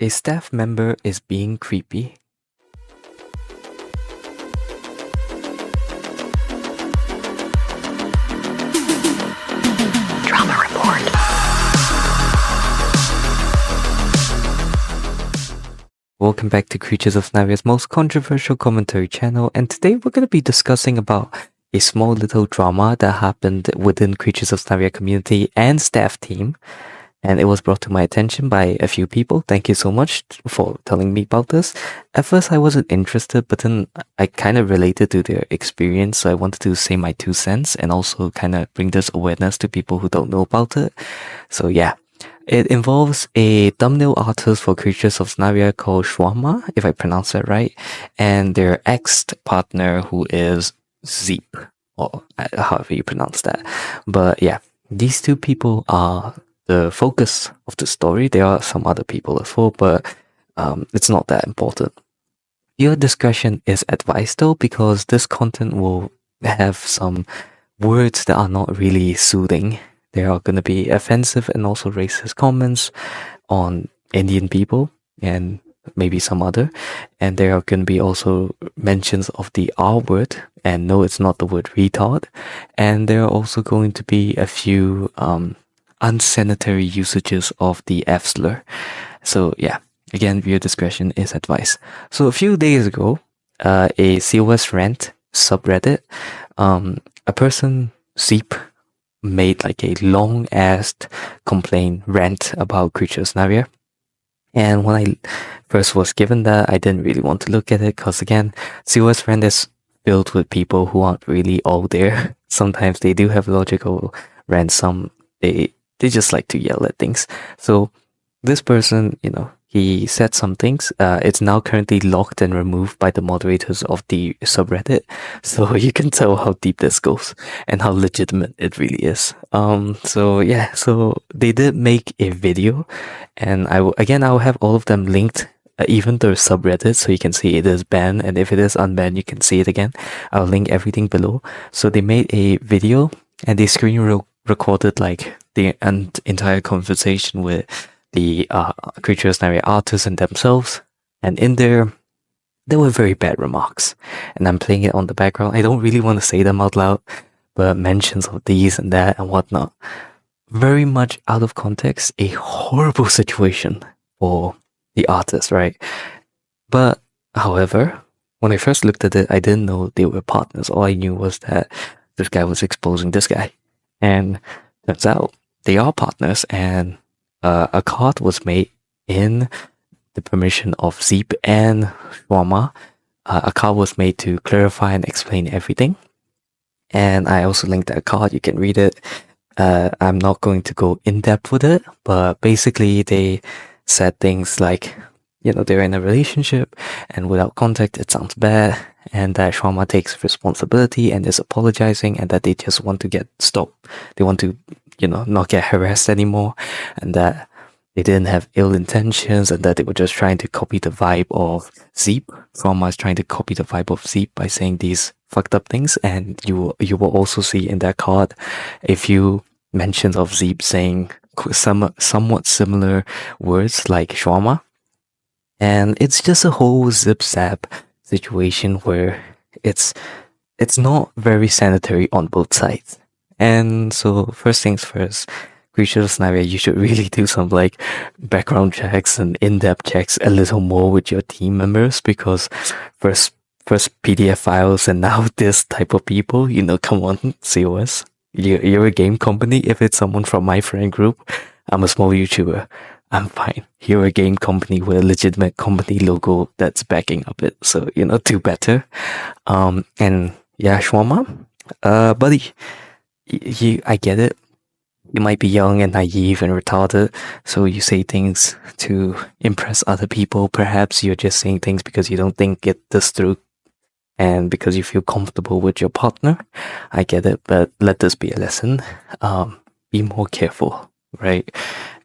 A staff member is being creepy. Drama report. Welcome back to Creatures of Sonaria's most controversial commentary channel, and today we're going to be discussing about a small little drama that happened within Creatures of Sonaria community and staff team, and it was brought to my attention by a few people. Thank you so much for telling me about this. At first I wasn't interested, but then I kind of related to their experience, so I wanted to say my 2 cents and also kind of bring this awareness to people who don't know about it. So yeah. It involves a thumbnail artist for Creatures of Sonaria called Shumawa, if I pronounce that right, and their ex-partner who is Zeep, or however you pronounce that. But yeah, these two people are the focus of the story. There are some other people as well, but it's not that important. Your discretion is advised though, because this content will have some words that are not really soothing. There are going to be offensive and also racist comments on Indian people and maybe some other. And there are going to be also mentions of the R word. And no, it's not the word retard. And there are also going to be a few unsanitary usages of the F slur. So yeah, again, viewer discretion is advised. So a few days ago, a COS rant subreddit, a person, Seep, made like a long ass complaint rant about Creatures of Sonaria. And when I first was given that, I didn't really want to look at it because again, COS rant is filled with people who aren't really all there. Sometimes they do have logical rants, some they just like to yell at things. So this person, he said some things. It's now currently locked and removed by the moderators of the subreddit. So you can tell how deep this goes and how legitimate it really is. So they did make a video, and I'll have all of them linked, even the subreddit, so you can see it is banned, and if it is unbanned, you can see it again. I'll link everything below. So they made a video and they screen recorded like the entire conversation with the Creatures of Sonaria artists and themselves, and in there were very bad remarks, and I'm playing it on the background. I don't really want to say them out loud, but mentions of these and that and whatnot, very much out of context, a horrible situation for the artist, right? But however, when I first looked at it, I didn't know they were partners. All I knew was that this guy was exposing this guy, and turns out they are partners. And a card was made in the permission of Zeep and Shumawa. A card was made to clarify and explain everything. And I also linked that card. You can read it. I'm not going to go in depth with it, but basically they said things like, they're in a relationship and without contact, it sounds bad. And that Shumawa takes responsibility and is apologizing, and that they just want to get stopped. They want to not get harassed anymore, and that they didn't have ill intentions, and that they were just trying to copy the vibe of Zeep. Roma is trying to copy the vibe of Zeep by saying these fucked up things, and you will also see in that card a few mentions of Zeep saying somewhat similar words like Shumawa. And it's just a whole zip-zap situation where it's not very sanitary on both sides. And so first things first, Creatures of Sonaria, you should really do some like background checks and in-depth checks a little more with your team members, because first PDF files and now this type of people, come on, COS. You're a game company. If it's someone from my friend group, I'm a small YouTuber, I'm fine. You're a game company with a legitimate company logo that's backing up it. So, do better. And yeah, Shumawa, buddy, I get it. You might be young and naive and retarded, so you say things to impress other people. Perhaps you're just saying things because you don't think it this through, and because you feel comfortable with your partner. I get it, but let this be a lesson. Be more careful, right?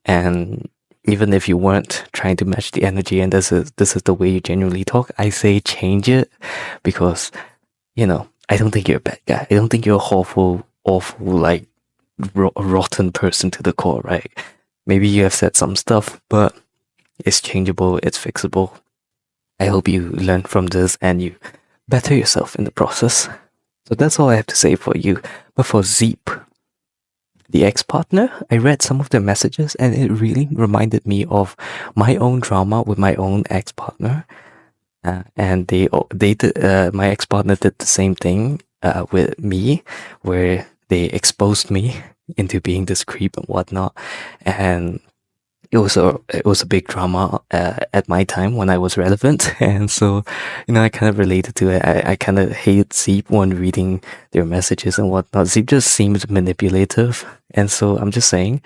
And even if you weren't trying to match the energy and this is the way you genuinely talk, I say change it, because I don't think you're a bad guy. I don't think you're a awful like rotten person to the core, right? Maybe you have said some stuff, but It's changeable, it's fixable. I hope you learn from this and you better yourself in the process. So that's all I have to say for you. But for Zeep, the ex-partner, I read some of their messages and it really reminded me of my own drama with my own ex-partner. And they did, my ex-partner did the same thing with me, where they exposed me into being this creep and whatnot. And it was a big drama at my time when I was relevant, and so I kind of related to it. I kind of hate Zeep when reading their messages and whatnot. Zeep just seems manipulative, and so I'm just saying,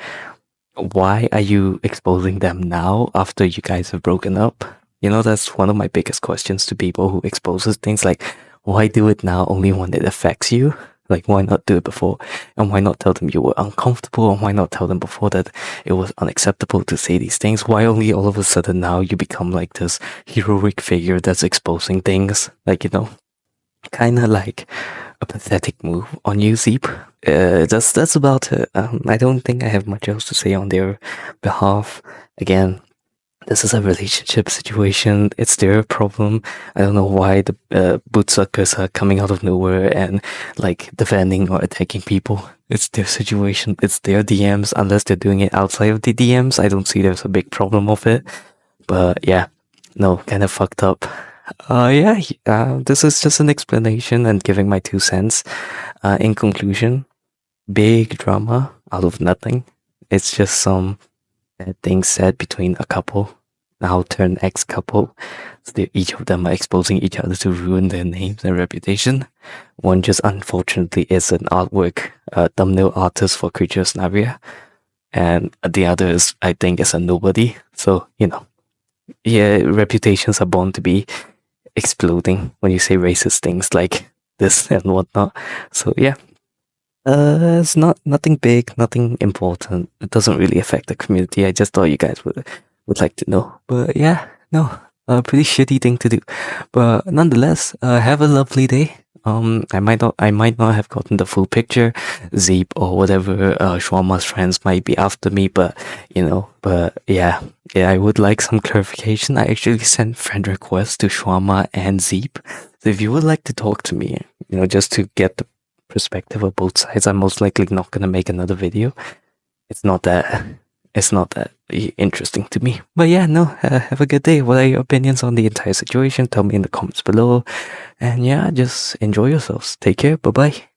why are you exposing them now after you guys have broken up? That's one of my biggest questions to people who exposes things, like, why do it now only when it affects you? Like, why not do it before? And why not tell them you were uncomfortable? And why not tell them before that it was unacceptable to say these things? Why only all of a sudden now you become like this heroic figure that's exposing things? Like, kind of like a pathetic move on you, Zeep. That's about it. I don't think I have much else to say on their behalf. Again, this is a relationship situation. It's their problem. I don't know why the bootsuckers are coming out of nowhere and like defending or attacking people. It's their situation. It's their DMs. Unless they're doing it outside of the DMs, I don't see there's a big problem of it. But yeah, no, kind of fucked up. This is just an explanation and giving my 2 cents. In conclusion, big drama out of nothing. It's just some things said between a couple, now turned ex-couple. So each of them are exposing each other to ruin their names and reputation. One just unfortunately is an artwork thumbnail artist for Creature of Sonaria, and the other is, I think, is a nobody. So yeah, reputations are born to be exploding when you say racist things like this and whatnot. So yeah. It's nothing big, nothing important. It doesn't really affect the community. I just thought you guys would like to know. But yeah, no, a pretty shitty thing to do. But nonetheless, have a lovely day. I might not have gotten the full picture. Zeep or whatever, Shwama's friends might be after me, but yeah, I would like some clarification. I actually sent friend requests to Shwama and Zeep. So if you would like to talk to me, just to get the perspective of both sides, I'm most likely not gonna make another video. It's not that interesting to me. But yeah, no, have a good day. What are your opinions on the entire situation? Tell me in the comments below. And yeah, just enjoy yourselves. Take care. Bye bye.